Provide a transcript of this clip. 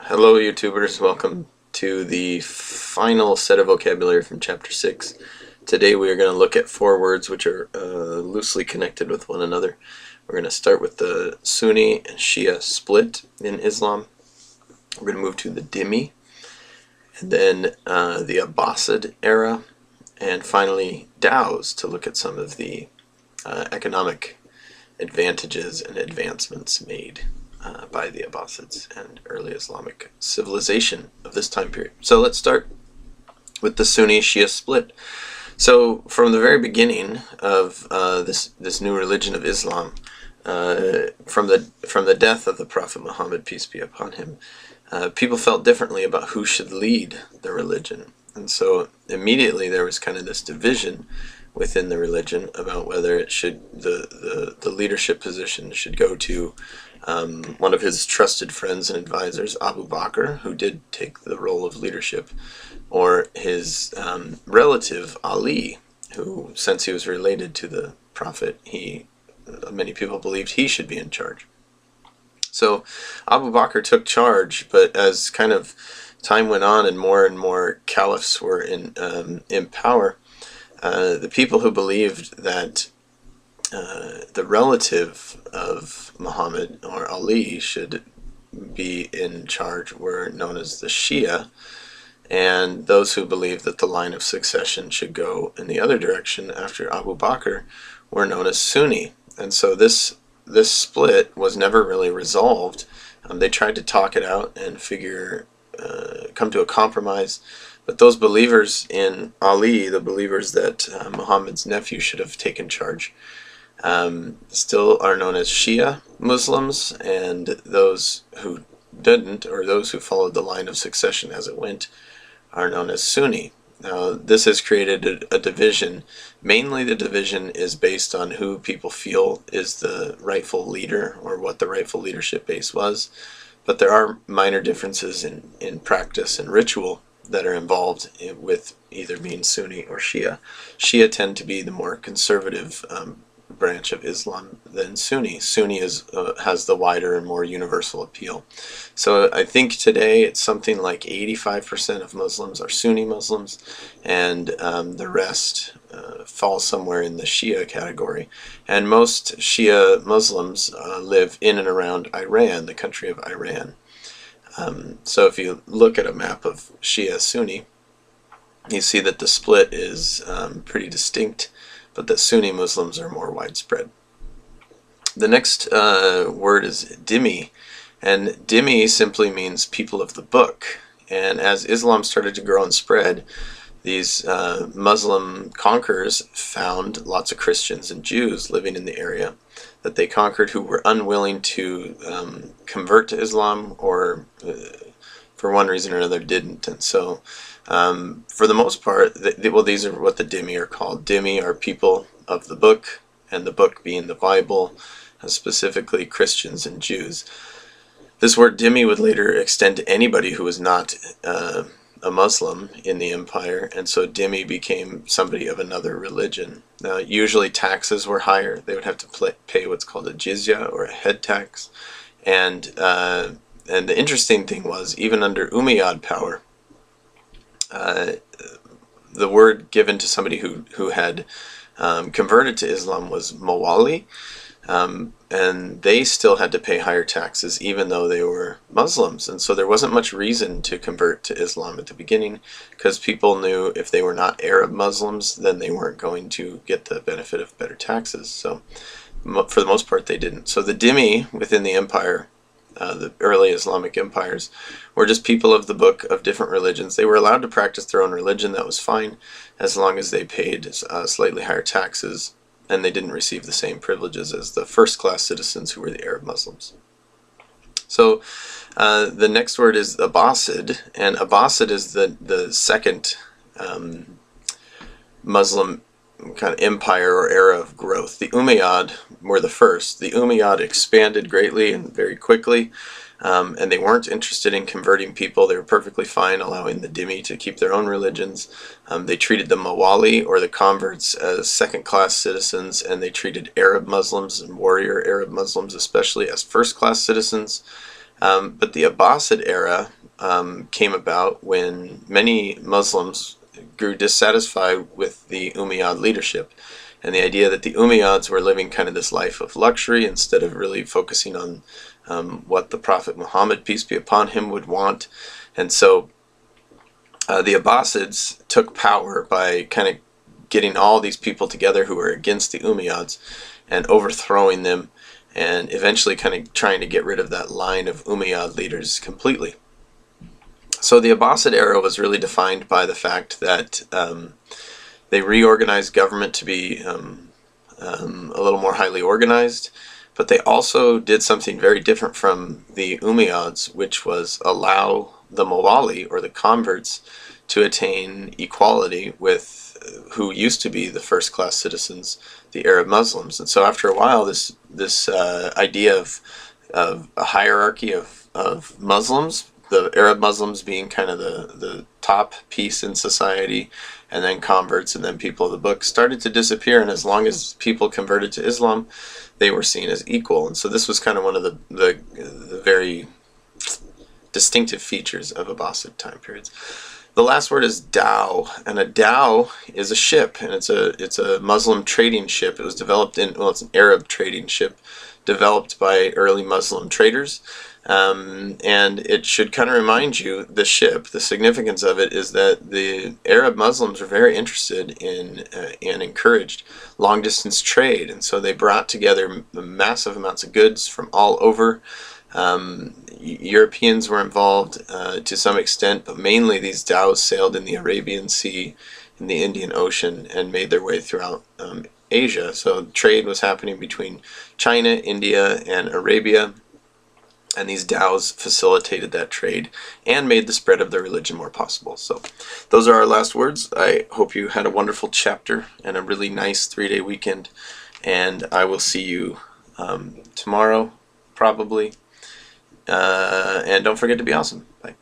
Hello YouTubers, welcome to the final set of vocabulary from chapter 6. Today we are going to look at four words which are loosely connected with one another. We're going to start with the Sunni and Shi'a split in Islam. We're going to move to the dhimmi, and then the Abbasid era, and finally dhows to look at some of the economic advantages and advancements made by the Abbasids and early Islamic civilization of this time period. So let's start with the Sunni-Shia split. So from the very beginning of this new religion of Islam, from the death of the Prophet Muhammad, peace be upon him, people felt differently about who should lead the religion. And so immediately there was kind of this division within the religion about whether it should the leadership position should go to one of his trusted friends and advisors, Abu Bakr, who did take the role of leadership, or his relative Ali, who, since he was related to the Prophet, many people believed he should be in charge. So Abu Bakr took charge, but as kind of time went on and more caliphs were in power, the people who believed that the relative of Muhammad, or Ali, should be in charge were known as the Shia, and those who believed that the line of succession should go in the other direction after Abu Bakr were known as Sunni. And so this split was never really resolved. They tried to talk it out and come to a compromise. But those believers in Ali, the believers that Muhammad's nephew should have taken charge, still are known as Shia Muslims, and those who didn't, or those who followed the line of succession as it went, are known as Sunni. Now, this has created a division. Mainly the division is based on who people feel is the rightful leader, or what the rightful leadership base was. But there are minor differences in practice and ritual that are involved with either being Sunni or Shia. Shia tend to be the more conservative branch of Islam than Sunni. Sunni has the wider and more universal appeal. So I think today it's something like 85% of Muslims are Sunni Muslims, and the rest fall somewhere in the Shia category. And most Shia Muslims live in and around Iran, the country of Iran. So if you look at a map of Shia Sunni, you see that the split is pretty distinct, but that Sunni Muslims are more widespread. The next word is dhimmi, and dhimmi simply means people of the book. And as Islam started to grow and spread, these Muslim conquerors found lots of Christians and Jews living in the area that they conquered who were unwilling to convert to Islam, or for one reason or another didn't. And so for the most part, these are what the dhimmi are called. Dhimmi are people of the book, and the book being the Bible, specifically Christians and Jews. This word dhimmi would later extend to anybody who was not a Muslim in the empire, and so dhimmi became somebody of another religion. Now, usually taxes were higher. They would have to pay what's called a jizya, or a head tax. And the interesting thing was, even under Umayyad power, the word given to somebody who had converted to Islam was mawali, and they still had to pay higher taxes even though they were Muslims. And so there wasn't much reason to convert to Islam at the beginning, because people knew if they were not Arab Muslims, then they weren't going to get the benefit of better taxes. So for the most part they didn't. So the dhimmi within the empire, the early Islamic empires, were just people of the book of different religions. They were allowed to practice their own religion. That was fine, as long as they paid slightly higher taxes, and they didn't receive the same privileges as the first-class citizens who were the Arab Muslims. So the next word is Abbasid, and Abbasid is the second Muslim kind of empire or era of growth. The Umayyad were the first. The Umayyad expanded greatly and very quickly, and they weren't interested in converting people. They were perfectly fine allowing the dhimmi to keep their own religions. They treated the mawali, or the converts, as second-class citizens, and they treated Arab Muslims and warrior Arab Muslims especially as first-class citizens. But the Abbasid era came about when many Muslims grew dissatisfied with the Umayyad leadership, and the idea that the Umayyads were living kind of this life of luxury instead of really focusing on what the Prophet Muhammad, peace be upon him, would want. And so the Abbasids took power by kind of getting all these people together who were against the Umayyads and overthrowing them, and eventually kind of trying to get rid of that line of Umayyad leaders completely. So the Abbasid era was really defined by the fact that they reorganized government to be a little more highly organized, but they also did something very different from the Umayyads, which was allow the Mawali, or the converts, to attain equality with who used to be the first-class citizens, the Arab Muslims. And so after a while, this idea of a hierarchy of Muslims, the Arab Muslims being kind of the top piece in society, and then converts, and then people of the book, started to disappear. And as long as people converted to Islam, they were seen as equal. And so this was kind of one of the very distinctive features of Abbasid time periods. The last word is dhow, and a dhow is a ship, and it's a Muslim trading ship. It was developed it's an Arab trading ship developed by early Muslim traders, and it should kind of remind you, the ship, the significance of it is that the Arab Muslims were very interested in and encouraged long distance trade, and so they brought together massive amounts of goods from all over. Europeans were involved to some extent, but mainly these dhows sailed in the Arabian Sea, in the Indian Ocean, and made their way throughout Asia. So trade was happening between China, India, and Arabia, and these dhows facilitated that trade and made the spread of their religion more possible. So those are our last words. I hope you had a wonderful chapter and a really nice 3-day weekend, and I will see you tomorrow, probably. And don't forget to be awesome. Bye.